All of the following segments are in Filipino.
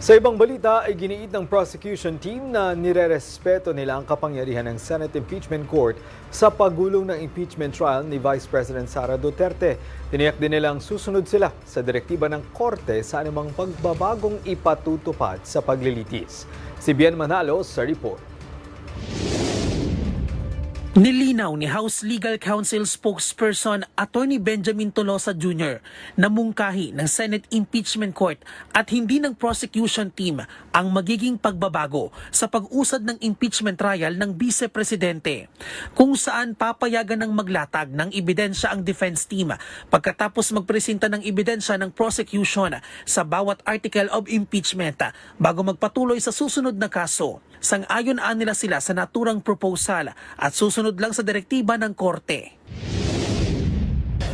Sa ibang balita ay giniit ng prosecution team na nirerespeto nila ang kapangyarihan ng Senate Impeachment Court sa pagulong ng impeachment trial ni Vice President Sara Duterte. Tiniyak din nilang susunod sila sa direktiba ng Korte sa anumang pagbabagong ipatutupad sa paglilitis. Si Bien Manalo sa report. Nilinaw ni House Legal Counsel spokesperson Attorney Benjamin Tolosa Jr. na mungkahi ng Senate Impeachment Court at hindi ng prosecution team ang magiging pagbabago sa pag-usad ng impeachment trial ng Vice Presidente, kung saan papayagan ng maglatag ng ebidensya ang defense team pagkatapos magpresenta ng ebidensya ng prosecution sa bawat article of impeachment bago magpatuloy sa susunod na kaso. Sang-ayon nila sila sa naturang proposal at susunod lang sa direktiba ng Korte.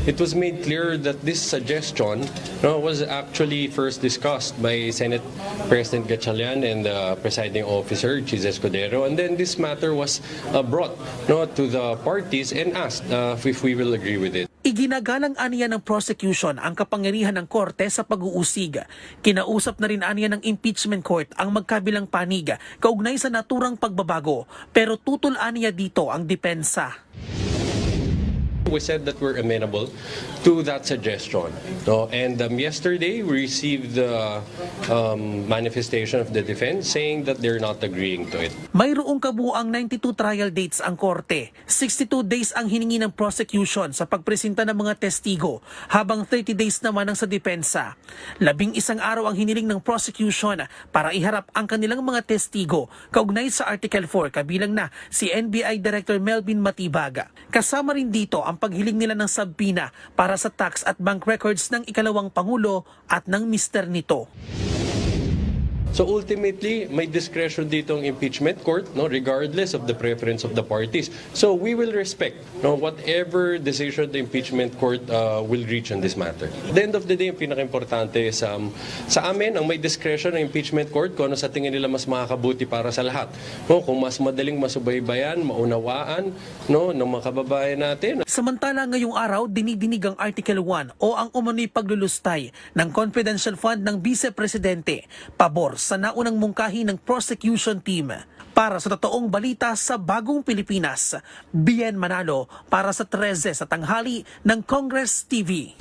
It was made clear that this suggestion was actually first discussed by Senate President Gatchalian and the presiding officer, Chis Escudero, and then this matter was brought to the parties and asked if we will agree with it. Iginagalang aniya ng prosecution ang kapangyarihan ng Korte sa pag-uusig. Kinausap na rin aniya ng impeachment court ang magkabilang panig kaugnay sa naturang pagbabago, pero tutol aniya dito ang depensa. We said that we're amenable to that suggestion. And yesterday, we received the manifestation of the defense saying that they're not agreeing to it. Mayroong kabuuang 92 trial dates ang Korte. 62 days ang hiningi ng prosecution sa pagpresenta ng mga testigo, habang 30 days naman ang sa depensa. 11 araw ang hiniling ng prosecution para iharap ang kanilang mga testigo kaugnay sa Article 4, kabilang na si NBI Director Melvin Matibag. Kasama rin dito ang paghiling nila ng subpoena para sa tax at bank records ng ikalawang Pangulo at ng mister nito. So ultimately, may discretion dito ang impeachment court, regardless of the preference of the parties. So we will respect whatever decision the impeachment court will reach on this matter. At the end of the day, ang pinaka-importante sa amin, ang may discretion ng impeachment court kung ano sa tingin nila mas makakabuti para sa lahat. Kung mas madaling masubaybayan, maunawaan ng mga kababayan natin. Samantala ngayong araw, dinidinig ang Article 1 o ang umano'y paglulustay ng confidential fund ng Vice Presidente pabor sa naunang mungkahi ng prosecution team. Para sa totoong balita sa Bagong Pilipinas, Bien Manalo para sa 13 sa tanghali ng Congress TV.